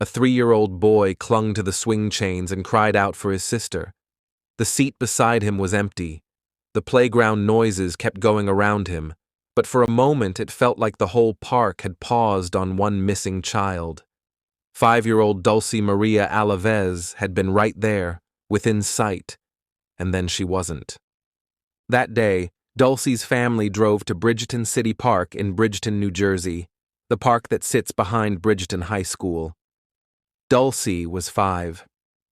A 3-year-old boy clung to the swing chains and cried out for his sister. The seat beside him was empty. The playground noises kept going around him, but for a moment it felt like the whole park had paused on one missing child. 5-year-old Dulce Maria Alavez had been right there, within sight, and then she wasn't. That day, Dulce's family drove to Bridgeton City Park in Bridgeton, New Jersey, the park that sits behind Bridgeton High School. Dulce was 5.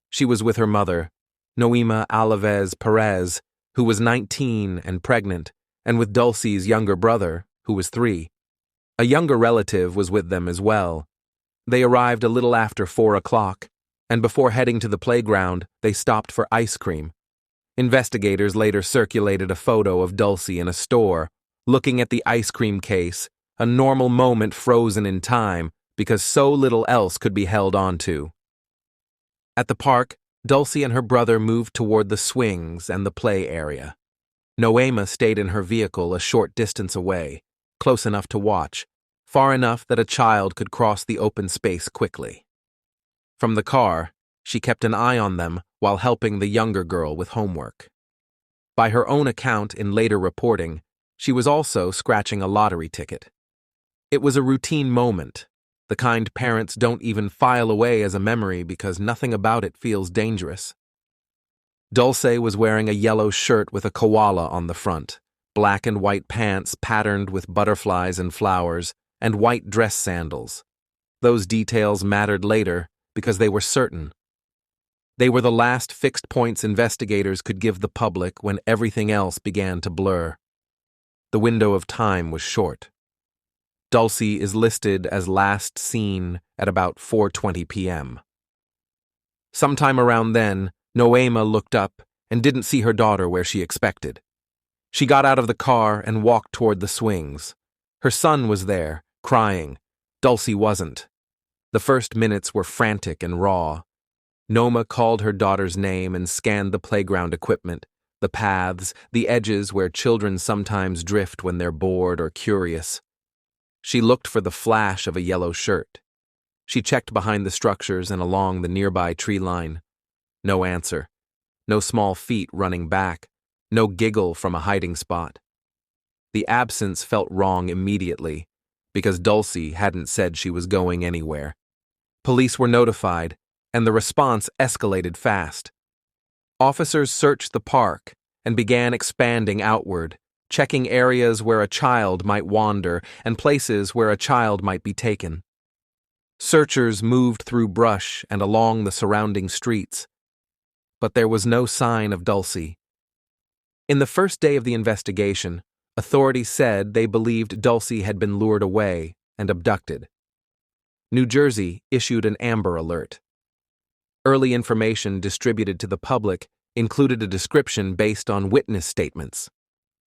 She was with her mother, Noema Alavez Perez, who was 19 and pregnant, and with Dulce's younger brother, who was 3. A younger relative was with them as well. They arrived a little after 4 o'clock, and before heading to the playground, they stopped for ice cream. Investigators later circulated a photo of Dulce in a store, looking at the ice cream case, a normal moment frozen in time because so little else could be held onto. At the park, Dulce and her brother moved toward the swings and the play area. Noema stayed in her vehicle a short distance away, close enough to watch, far enough that a child could cross the open space quickly. From the car, she kept an eye on them while helping the younger girl with homework. By her own account in later reporting, she was also scratching a lottery ticket. It was a routine moment, the kind parents don't even file away as a memory because nothing about it feels dangerous. Dulce was wearing a yellow shirt with a koala on the front, black and white pants patterned with butterflies and flowers, and white dress sandals. Those details mattered later because they were certain. They were the last fixed points investigators could give the public when everything else began to blur. The window of time was short. Dulce is listed as last seen at about 4:20 p.m. Sometime around then, Noema looked up and didn't see her daughter where she expected. She got out of the car and walked toward the swings. Her son was there, crying. Dulce wasn't. The first minutes were frantic and raw. Noema called her daughter's name and scanned the playground equipment, the paths, the edges where children sometimes drift when they're bored or curious. She looked for the flash of a yellow shirt. She checked behind the structures and along the nearby tree line. No answer. No small feet running back. No giggle from a hiding spot. The absence felt wrong immediately, because Dulce hadn't said she was going anywhere. Police were notified, and the response escalated fast. Officers searched the park and began expanding outward, checking areas where a child might wander and places where a child might be taken. Searchers moved through brush and along the surrounding streets, but there was no sign of Dulce. In the first day of the investigation, authorities said they believed Dulce had been lured away and abducted. New Jersey issued an Amber Alert. Early information distributed to the public included a description based on witness statements.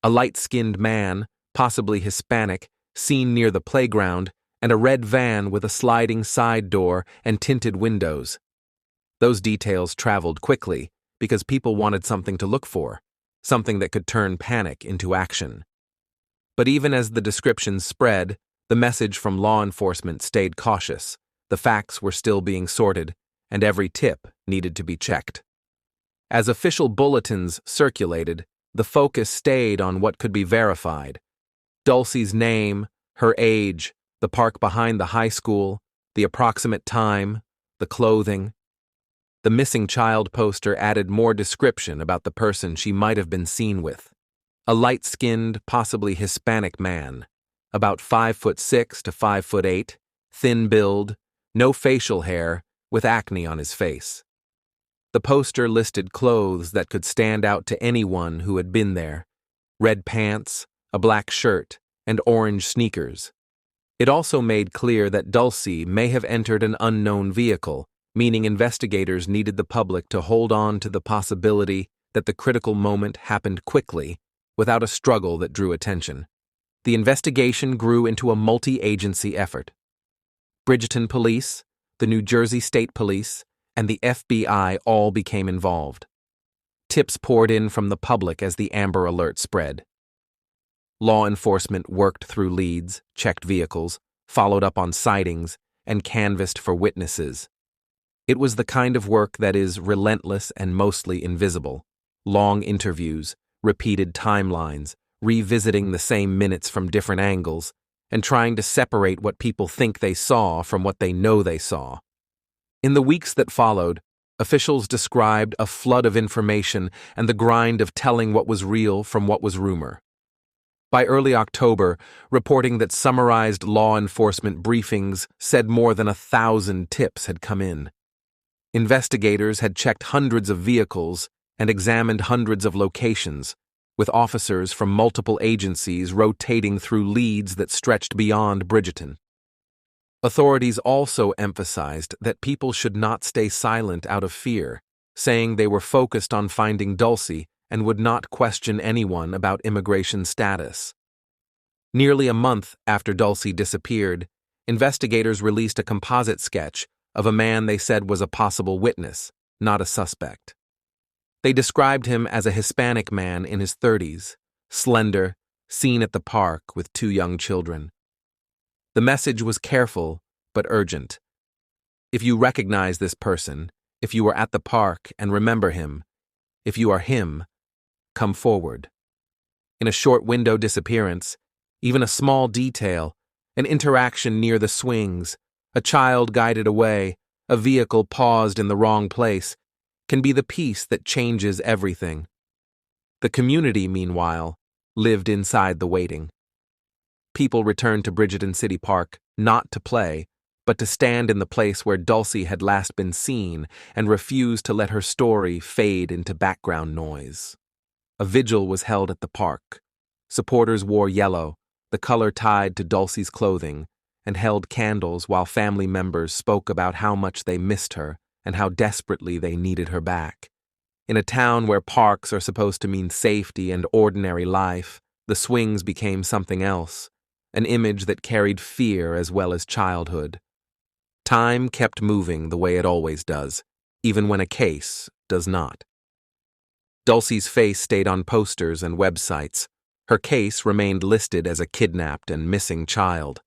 A light-skinned man, possibly Hispanic, seen near the playground, and a red van with a sliding side door and tinted windows. Those details traveled quickly because people wanted something to look for, something that could turn panic into action. But even as the descriptions spread, the message from law enforcement stayed cautious. The facts were still being sorted, and every tip needed to be checked. As official bulletins circulated, the focus stayed on what could be verified. Dulce's name, her age, the park behind the high school, the approximate time, the clothing. The missing child poster added more description about the person she might have been seen with. A light-skinned, possibly Hispanic man, about 5'6" to 5'8", thin build, no facial hair, with acne on his face. The poster listed clothes that could stand out to anyone who had been there: red pants, a black shirt, and orange sneakers. It also made clear that Dulce may have entered an unknown vehicle, meaning investigators needed the public to hold on to the possibility that the critical moment happened quickly, without a struggle that drew attention. The investigation grew into a multi-agency effort. Bridgeton Police, the New Jersey State Police, and the FBI all became involved. Tips poured in from the public as the Amber Alert spread. Law enforcement worked through leads, checked vehicles, followed up on sightings, and canvassed for witnesses. It was the kind of work that is relentless and mostly invisible. Long interviews, repeated timelines, revisiting the same minutes from different angles, and trying to separate what people think they saw from what they know they saw. In the weeks that followed, officials described a flood of information and the grind of telling what was real from what was rumor. By early October, reporting that summarized law enforcement briefings said more than 1,000 tips had come in. Investigators had checked hundreds of vehicles and examined hundreds of locations, with officers from multiple agencies rotating through leads that stretched beyond Bridgeton. Authorities also emphasized that people should not stay silent out of fear, saying they were focused on finding Dulce and would not question anyone about immigration status. Nearly a month after Dulce disappeared, investigators released a composite sketch of a man they said was a possible witness, not a suspect. They described him as a Hispanic man in his 30s, slender, seen at the park with 2 young children. The message was careful but urgent. If you recognize this person, if you were at the park and remember him, if you are him, come forward. In a short window disappearance, even a small detail, an interaction near the swings, a child guided away, a vehicle paused in the wrong place, can be the piece that changes everything. The community, meanwhile, lived inside the waiting. People returned to Bridgeton City Park not to play, but to stand in the place where Dulce had last been seen and refused to let her story fade into background noise. A vigil was held at the park. Supporters wore yellow, the color tied to Dulce's clothing, and held candles while family members spoke about how much they missed her and how desperately they needed her back. In a town where parks are supposed to mean safety and ordinary life, the swings became something else, an image that carried fear as well as childhood. Time kept moving the way it always does, even when a case does not. Dulce's face stayed on posters and websites. Her case remained listed as a kidnapped and missing child.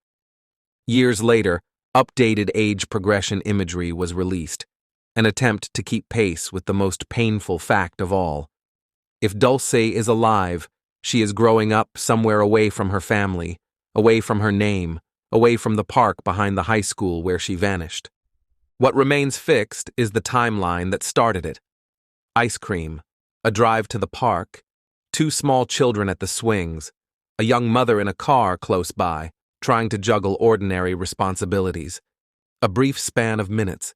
Years later, updated age progression imagery was released, an attempt to keep pace with the most painful fact of all. If Dulce is alive, she is growing up somewhere away from her family, away from her name, away from the park behind the high school where she vanished. What remains fixed is the timeline that started it. Ice cream, a drive to the park, 2 small children at the swings, a young mother in a car close by, trying to juggle ordinary responsibilities. A brief span of minutes.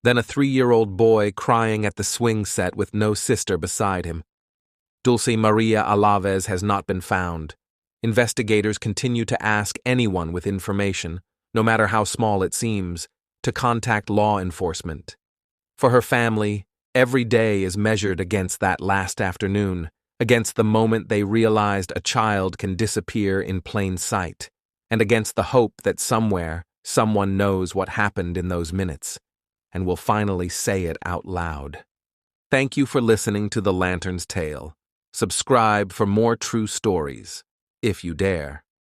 Then a 3-year-old boy crying at the swing set with no sister beside him. Dulce Maria Alavez has not been found. Investigators continue to ask anyone with information, no matter how small it seems, to contact law enforcement. For her family, every day is measured against that last afternoon, against the moment they realized a child can disappear in plain sight, and against the hope that somewhere, someone knows what happened in those minutes, and will finally say it out loud. Thank you for listening to The Lantern's Tale. Subscribe for more true stories, if you dare.